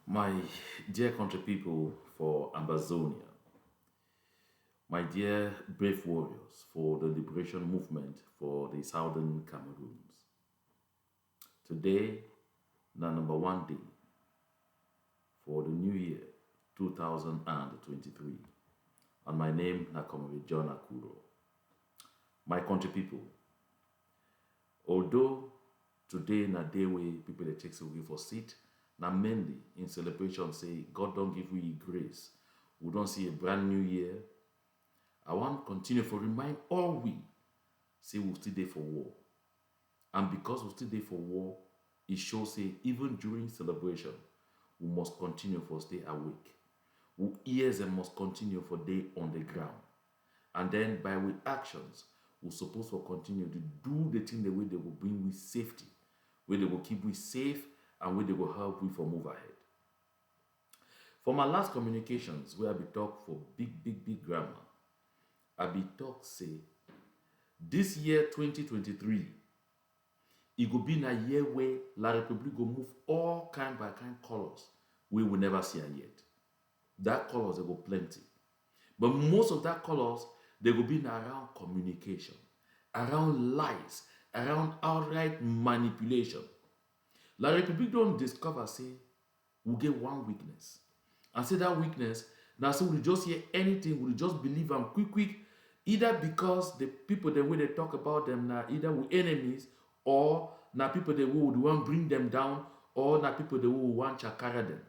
My dear country people for Ambazonia, my dear brave warriors for the liberation movement for the southern Cameroons. Today, the number one day for the new year 2023. And my name na Comrade John Akuro. My country people, although today na day way people dey take away for seat, na mainly in celebration say God don't give we grace. We don't see a brand new year. I want continue for remind all we say we still there for war. And because we still there for war, it shows say even during celebration, we must continue for stay awake. We ears and must continue for day on the ground. And then by with actions, we're supposed to continue to do the thing the way they will bring with safety, where they will keep we safe and where they will help we for move ahead. For my last communications, where I be talk for big grammar, I be talk say this year 2023, it go be a year where La Republique go move all kind by kind colors we will never see am yet. That colors they go plenty. But most of that colors, they will be around communication, around lies, around outright manipulation. La Republique don't discover, say, we get one weakness. And say that weakness, now say we just hear anything, we just believe them quick, either because the people the way they talk about them now either with enemies or now people they would want bring them down or now people they would want chakara them.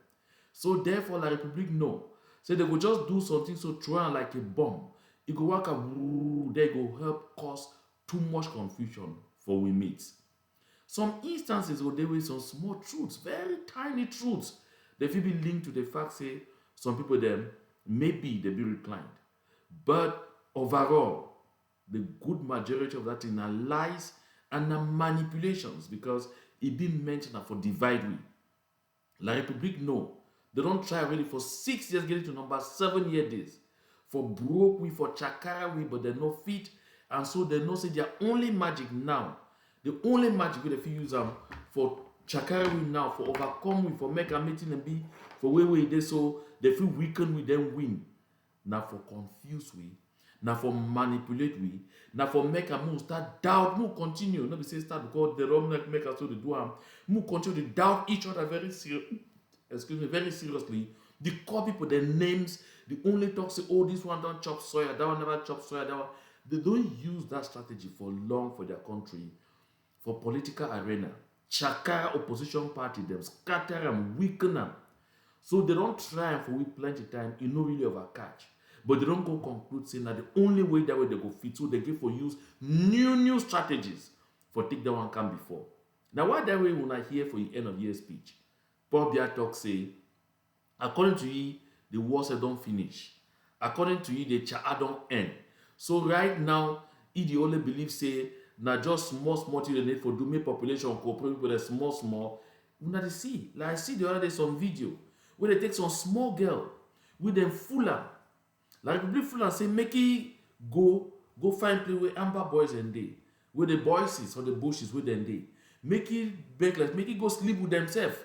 So therefore La Republique know. So they will just do something so throw am like a bomb. It go work out, they go help cause too much confusion for we meet. Some instances where there were some small truths, very tiny truths, they will be linked to the fact say some people them maybe they be reclined. But overall, the good majority of that thing are lies and are manipulations because it been mentioned for divide we. La République no. They don't try really for 6 years getting to number 7 year days. For broke we, for chakara we, but they no fit. And so they know say their only magic now. The only magic we they use them for chakara we now, for overcome we, for make a meeting and be for where we they so they feel weaken we then win. Now for confuse we, now for manipulate we, now for make a move start doubt, move continue. Not be say start because the wrong make us so they do am. Move continue to doubt each other very serious. Excuse me, very seriously. They call people their names. They only talk say, oh, this one don't chop soya, that one never chop soya, that one. They don't use that strategy for long for their country, for political arena. Chakara opposition party, them scatter and weaken them. So they don't try for we plenty time, you know really overcatch. But they don't go conclude saying that the only way that way they go fit, so they give for use new strategies for take that one come before. Now why that way when I hear for the end of year speech, Paul Biya talk say, according to you, the wars don't finish. According to you, the cha don't end. So right now, he only believe say na just small thing they need for do make population cooperate with a small. Una dey see, like I see the other day some video where they take some small girl with them full am. Like people full am say make he go find play where amber boys and they, where the boys is or the bushes with them they. Make it begless, make it go sleep with themselves.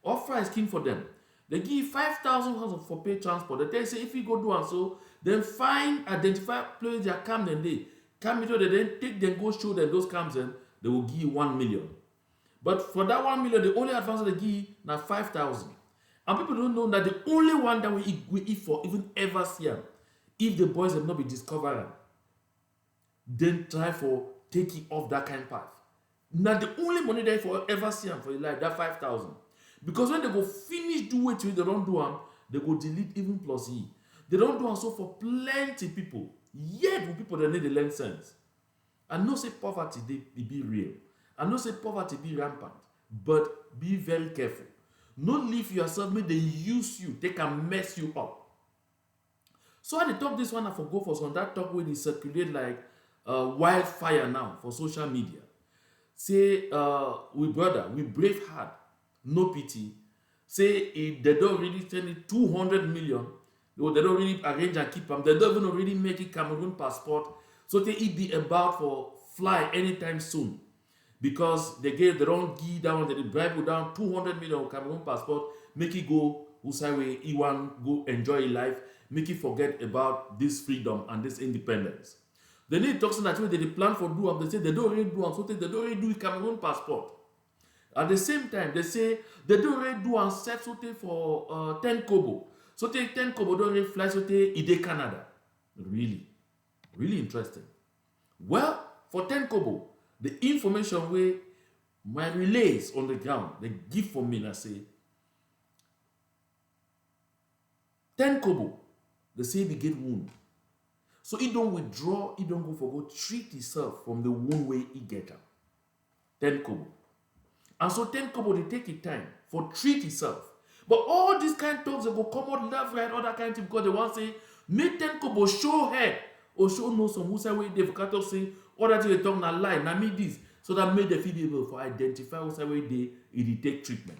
Offer a scheme for them. They give 5,000 pounds for pay transport. They tell say if you go do and so, then find, identify places their camp then they come into they then take them, go show them those camps and they will give you 1 million. But for that 1 million, the only advance they give now 5,000. And people don't know that the only one that we eat for even ever see them, if the boys have not been discovered, then try for taking off that kind of path. Now the only money they for ever see them for your life, that 5,000. Because when they go finish do it, they don't do them, they go delete even plus E. They don't do them so for plenty people. Yet with people that need to learn sense. I know say poverty they be real. I know say poverty be rampant. But be very careful. Not leave yourself, make they use you, they can mess you up. So I talk this one, I for go for some that talk where they circulate like wildfire now for social media. Say we brother, we brave hard. No pity. Say if they don't really send it 200 million, they don't really arrange and keep them. They don't even already make it Cameroon passport. So they it be about for fly anytime soon. because they don't give down, they bribe you down 200 million Cameroon passport, make it go Usaiwe, he want go enjoy life, make it forget about this freedom and this independence. They need to talk that way they plan for do, they say they don't really do, and so they don't really do Cameroon passport. At the same time, they say they don't really do and set something for 10 kobo. So take 10 kobo don't really fly so ide Canada. Really, really interesting. Well, for 10 kobo, the information where my relays on the ground, they give for me, I say, 10 kobo, they say they get wound. So he don't withdraw, he don't go for go treat himself from the wound where he get up. 10 kobo. And so 10 kobo, they take it time for treat himself. But all these kind of talks, they go come out left, right, other kind of thing, because they want to say, make 10 kobo show head, or show no some who say, wait, they forgot to say, other thing they talk na lie, na me this. So that made them feel able to identify who say, wait, they take treatment.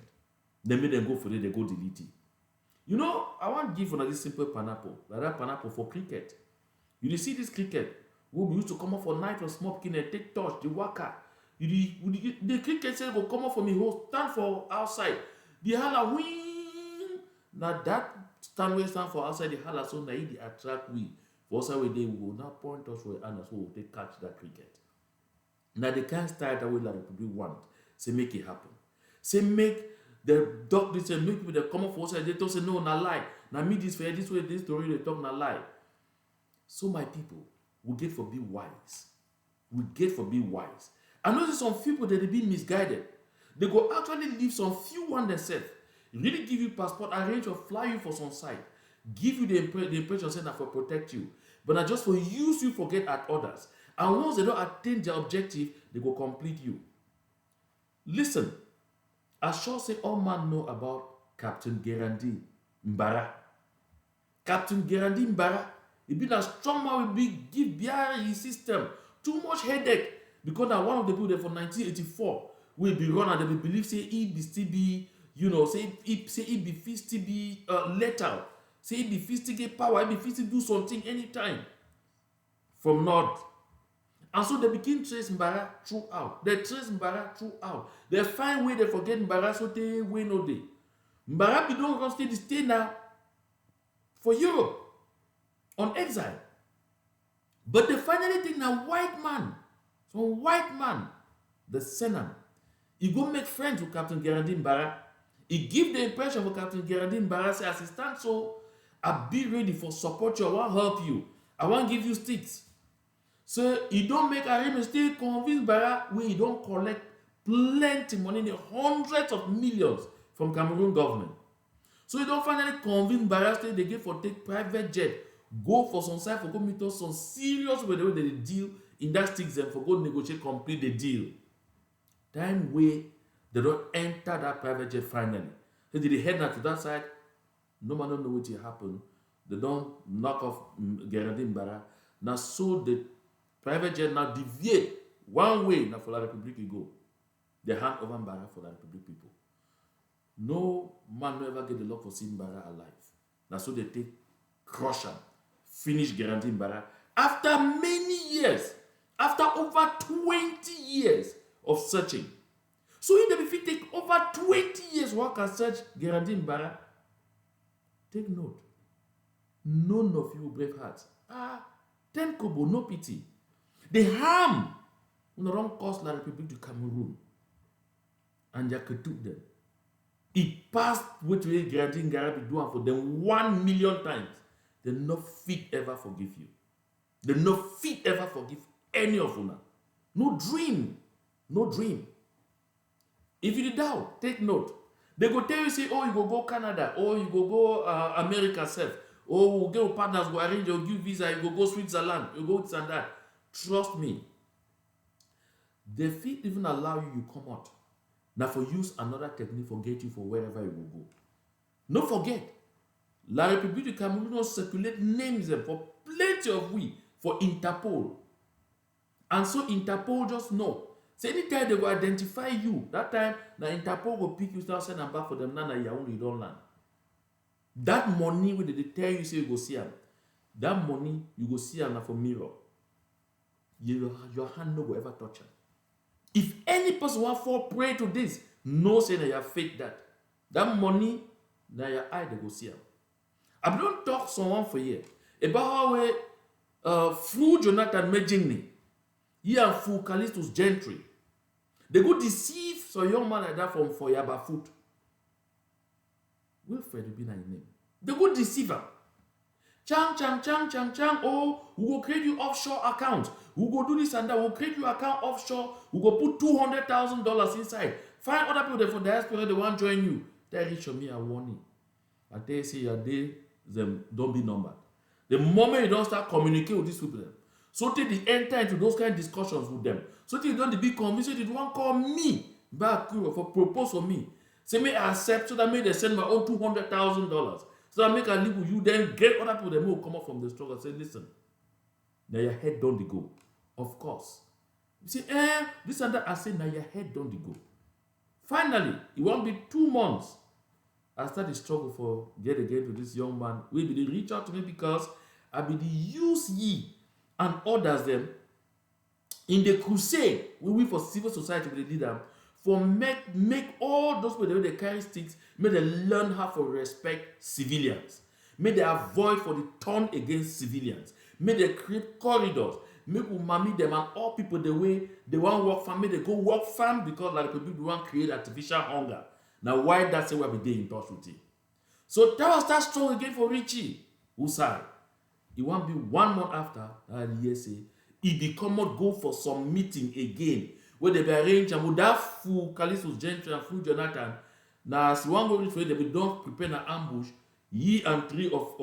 They made them go for it, they go delete it. You know, I want to give one of this simple pineapple, like that pineapple for cricket. You see this cricket, we used to come up for night or smoking and take touch, the waka. The cricket said go come up for me, who stand for outside. The holla wing. Now that stand where stand for outside the holla, so now they attract we. For outside where they will now point us for and so they catch that cricket. Now they can't start that way like Republic want. Say make it happen. Say make the doctor say make people they come up for outside, they don't say no, na lie. Now me this way, this story they talk na lie. So my people, we get for be wise. We get for be wise. I know some people that they be misguided. They go actually leave some few one themselves. Really give you passport, arrange or fly you for some site. Give you the impression saying that for protect you. But not just for use you forget at others. And once they don't attain their objective, they go complete you. Listen, I sure say all man know about Captain Gerandi Mbara. Captain Gerandi Mbara, he been a strong man will be give behind his system. Too much headache. Because now one of the people there for 1984 will be run and they will believe say he be still be, you know, say he be still be lethal. Say he be still get power, he be still do something anytime. From North. And so they begin trace Mbara throughout. They trace Mbara throughout. They find way they forget Mbara so they win no day. Mbara be don't stay now for Europe on exile. But they finally think now white man. Some white man, the Senam, he go make friends with Captain Geraldine Mbara. He give the impression for Captain Geraldine Mbara, say, as he stands so, I'll be ready for support you, I want to help you. I want to give you sticks. So he don't make a still convince Mbara where he don't collect plenty money, the hundreds of millions from Cameroon government. So he don't finally convince Mbara say they give for take private jet, go for some side for go meet us some serious way they deal. In that sticks them for go negotiate, complete the deal. Time way they don't enter that private jet finally. So they head now to that side. No man don't know what will happen. They don't knock off Geraldine Mbara. Now so the private jet now deviate one way now for the Republic you go. They hand over Mbara for the Republic people. No man will ever get the luck for seeing Mbara alive. Now so they take crush him, finish Geraldine Mbara after many years. After over 20 years of searching. So if you take over 20 years work and search Geraldine Mbara, take note. None of you brave hearts. 10 kobo, no pity. The harm will not cost La Republic du Cameroon. And you could do them. It passed what Geraldine Mbara be doing for them 1 million times. They not fit ever forgive you. They not fit ever forgive any of you. No dream. No dream. If you doubt, take note. They go tell you, say, oh, you go Canada, or you go America self, or we'll get partners, go arrange, you'll give visa, you go Switzerland, you go this and that. Trust me. They feel even allow you come out. Now for use another technique for get you for wherever you will go. No forget, La République du Cameroun will circulate names them for plenty of we for Interpol. And so Interpol just know. So anytime they will identify you, that time the Interpol will pick you, start send them back for them. Now you don't land. That money when they tell you say you go see them, that money you go see them for mirror. Your hand no go ever touch them. If any person want fall prey to this, no say that you fake that. That money, na your eye they go see am. I don't talk someone for here about how through Jonathan Mejingni, he and Fu Callistus Gentry, they go deceive some young man like that from Foyaba Foot. Wilfred be na his name. They go deceive him. Chang. Oh, we go create you offshore account. We go do this and that. We'll create you account offshore. We go put $200,000 inside. Find other people there for diaspora. They want to join you. They reach me a warning. I tell you, say your day, them don't be numbered. The moment you don't start communicating with these people, so till they enter into those kind of discussions with them. So till you don't be convinced, they don't call me back for propose for me. Say me accept so that may they send my own $200,000. So that make a live with you, then get other people that will come up from the struggle and say, listen, now your head don't go. Of course. You say, this and that. I say, now your head don't go. Finally, it won't be 2 months. I start the struggle for get again to this young man. Will be they reach out to me because I be the use ye and others them in the crusade we for civil society we did them for make all those people they carry sticks, may they learn how to respect civilians. May they avoid for the turn against civilians. May they create corridors. Make we mammy them and all people the way they want work farm. May they go work farm because like people want create artificial hunger. Now why that's why we dey in touch with it. So that was that strong again for Richie. Usai. It won't be 1 month after that year say he become out go for some meeting again. Where they be arranged and with that full Callistus Gentry and full Jonathan. Now as one go reach where they be don't prepare an ambush, ye and 3 of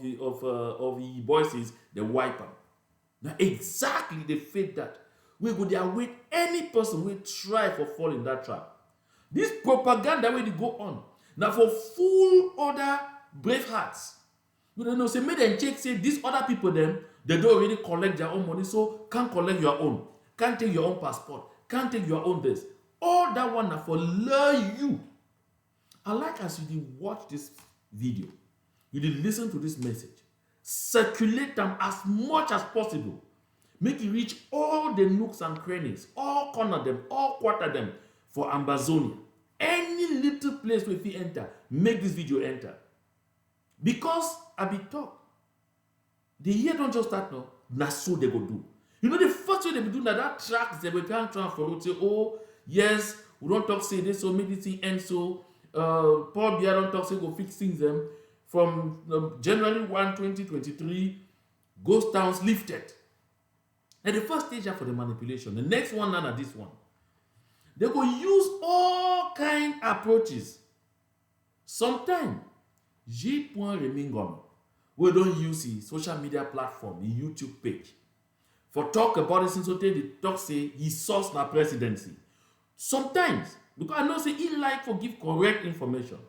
the voices they wipe them. Now exactly they fake that. We go there wait any person will try for fall in that trap. This propaganda where they go on. Now for full other brave hearts. You don't know, say make them check say these other people them they don't really collect their own money, so can't collect your own. Can't take your own passport. Can't take your own this. All that one now for lure you. I like as you did watch this video. You did listen to this message. Circulate them as much as possible. Make it reach all the nooks and crannies. All corner them. All quarter them for Ambazonia. Any little place where if you enter, make this video enter. Because I be talk. The year don't just start now. Now so they go do. You know the first way they be doing that tracks they can't transfer it. Say, oh, yes, we don't talk say this, so make this thing end so. Paul Biya don't talk say go fix things them. From January 1, 2023, ghost towns lifted. And the first stage for the manipulation. The next one, none of this one. They go use all kind approaches. Sometimes, J. Remington, we don't use his social media platform, the YouTube page. For talk about it since they talk say he source na presidency. Sometimes, because I know say he like for give correct information.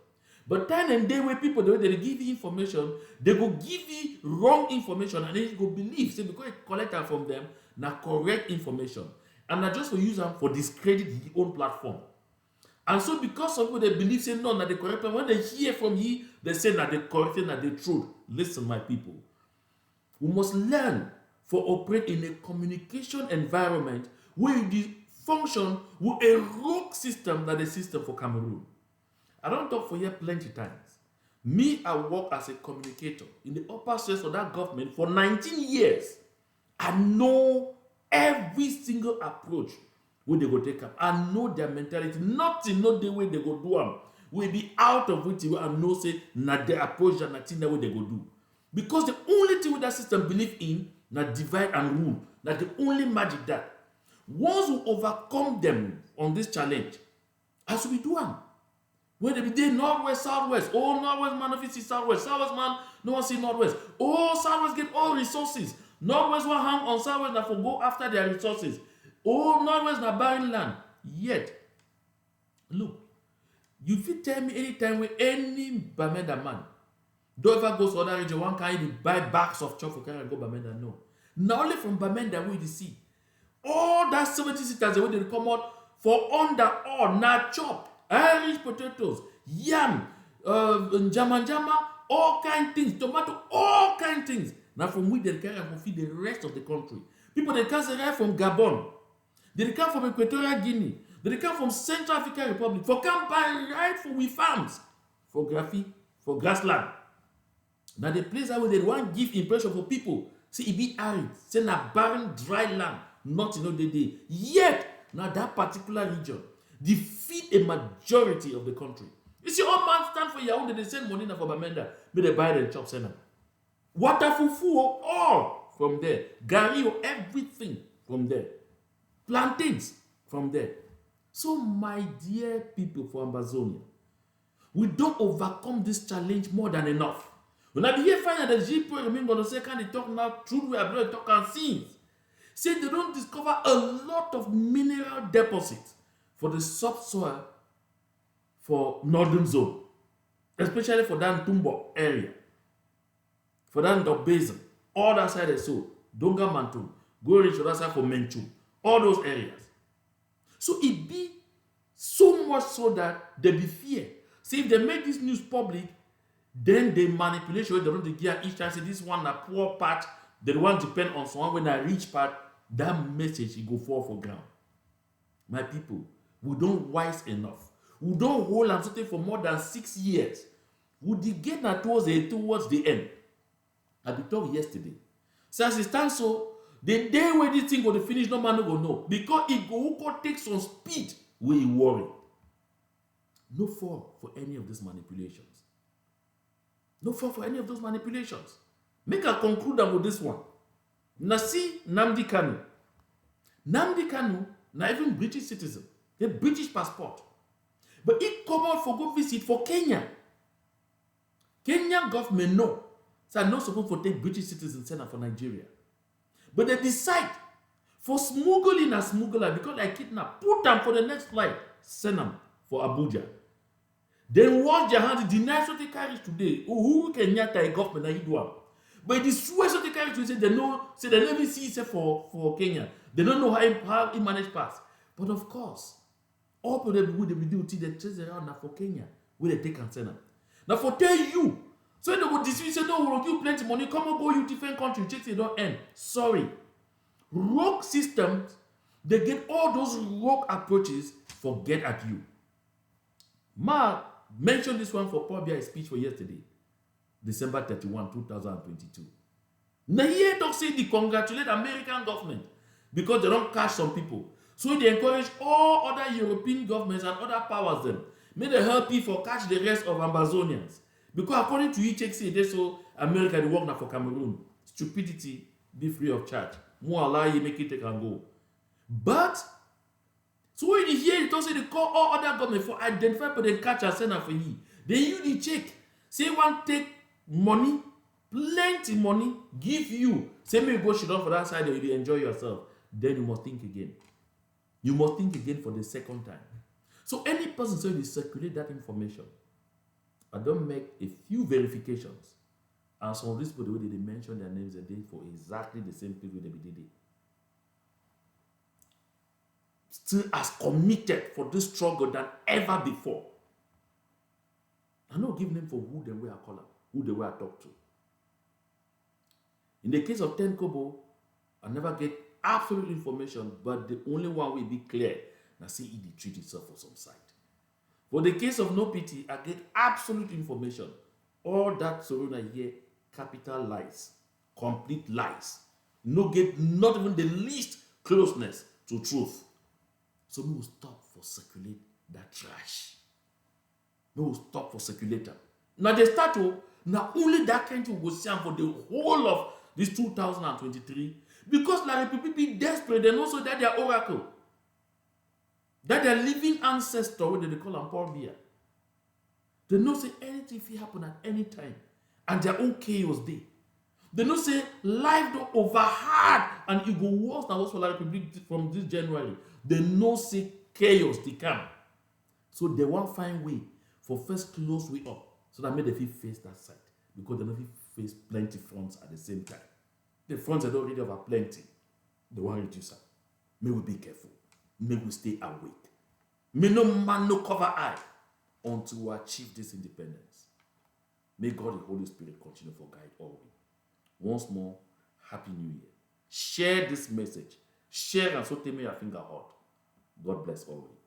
But time and day where people the way they give you information, they go give you wrong information and then you go believe. Say because you collect that from them, na correct information. And not just for use them for discredit his own platform. And so because some people they believe say no, not the correct one, when they hear from you, they say that the correct thing, that the truth. Listen, my people. We must learn for operate in a communication environment where you function with a rogue system that the system for Cameroon. I don't talk for here plenty times. Me, I work as a communicator in the upper stress of that government for 19 years. I know every single approach where they go take up. I know their mentality. Nothing, not the way they go do them. Will be out of which I know say not the approach and nothing the way they go do. Because the only thing with that system believe in not divide and rule. That's the only magic that. Once we overcome them on this challenge, as we do them. When they be there, northwest, southwest. Oh, northwest man of it see southwest. Southwest man, no one see northwest. Oh, southwest get all resources. Northwest will hang on southwest that for go after their resources. Oh, northwest na barren land. Yet, look, you fit tell me anytime with any Bamenda man, don't ever go to other region, one can buy bags of chop for carry and go Bamenda. No. Not only from Bamenda we the see. All that 70 cities the way they come out for under all na chop. Irish potatoes, yam, jama, all kind things, tomato, all kind things. Now from which they carry and feed the rest of the country. People they carry from Gabon. They come from Equatorial Guinea. They come from Central African Republic for come buy right for we farms, for graphy, for grassland. Now the place that they want give impression for people. See, it be arid, say na barren, dry land, nothing no day. Yet, now that particular region, they feed a majority of the country. You see, all man stand for your own, they send money for Bamenda, but they buy the chop center. Water fufu, all from there. Gari, everything from there. Plantains from there. So, my dear people for Amazonia, we don't overcome this challenge more than enough. When I hear find that the GP remain going to say, can they talk now? True, we are going to talk and see. Say they don't discover a lot of mineral deposits for the subsoil for northern zone, especially for that Tumbo area, for that Ndop Basin, all that side is so, Donga Mantum, go reach that side for Menchu, all those areas. So it be so much so that they be fear. See, if they make this news public, then they manipulate you. They don't gear each time say this one a poor part, they want to depend on someone when a rich part, that message it go fall for ground. My people, we don't wise enough. We don't hold on something for more than 6 years. We did get that towards the end. I be talking yesterday. So as it stands so, the day when this thing go to finish, no man no go know. Because it go take some speed, we worry. No fall for any of these manipulations. No fall for any of those manipulations. Make a conclude with this one. Now see Nnamdi Kanu. Nnamdi Kanu, not even British citizen. A British passport. But he come out for go visit for Kenya. Kenyan government know. So I'm not supposed to take British citizens send for Nigeria. But they decide for smuggling and smuggler because I kidnap, put them for the next flight, send them for Abuja. Then wash their hands, deny what they carry today. Who can yet a government that you do? But the swear what they carry today, they know, say they never see it for Kenya. They don't know how he managed pass. But of course, all people they will do till they chase around now for Kenya, where they take and send them. Now for tell you, so they will dismiss, say no, we'll give you plenty money, come and go you different country, check they don't end. Sorry. Rogue systems, they get all those rogue approaches, forget at you. Mark mentioned this one for Paul Bia's speech for yesterday, December 31, 2022. Now here talk say they congratulate American government because they don't catch some people. So they encourage all other European governments and other powers them. May they help people catch the rest of Amazonians. Because according to EHC, they so America they work now for Cameroon. Stupidity be free of charge. More allow you make it take and go. But so when you hear it, also they call all other government for identify for the catch and send for you. Then you the check. Say one take money, plenty money, give you. Say me you go shit down for that side and you enjoy yourself. Then you must think again. You must think again for the second time. So any person say they circulate that information, I don't make a few verifications. And some of these people, the way they mention their names, they did for exactly the same people they did it. Still as committed for this struggle than ever before. I not give name for who they were I call up, who they were I talk to. In the case of Ten Kobo, I never get absolute information, but the only one will be clear. Now see it treat itself for some site. For the case of No Pity, I get absolute information. All that Sorona here, capital lies, complete lies. No get not even the least closeness to truth. So we will stop for circulate that trash. We will stop for circulator. Now they start to, now only that kind of go see for the whole of this 2023 because La Republic be desperate and also that their oracle. That their living ancestor, what they call them Paul Biya. They know say anything can happen at any time. And their own chaos day. They know say life don't over hard and it go worse than what's for La Republic from this January. They know say chaos they come. So they won't find way for first close way up. So that make them face that side. Because they don't face plenty fronts at the same time. The fronts are already over plenty. They want to reduce them. May we be careful. May we stay awake. May no man no cover eye until we achieve this independence. May God the Holy Spirit continue for guide all. Once more, Happy New Year. Share this message Share and so take me your finger hot. God bless always.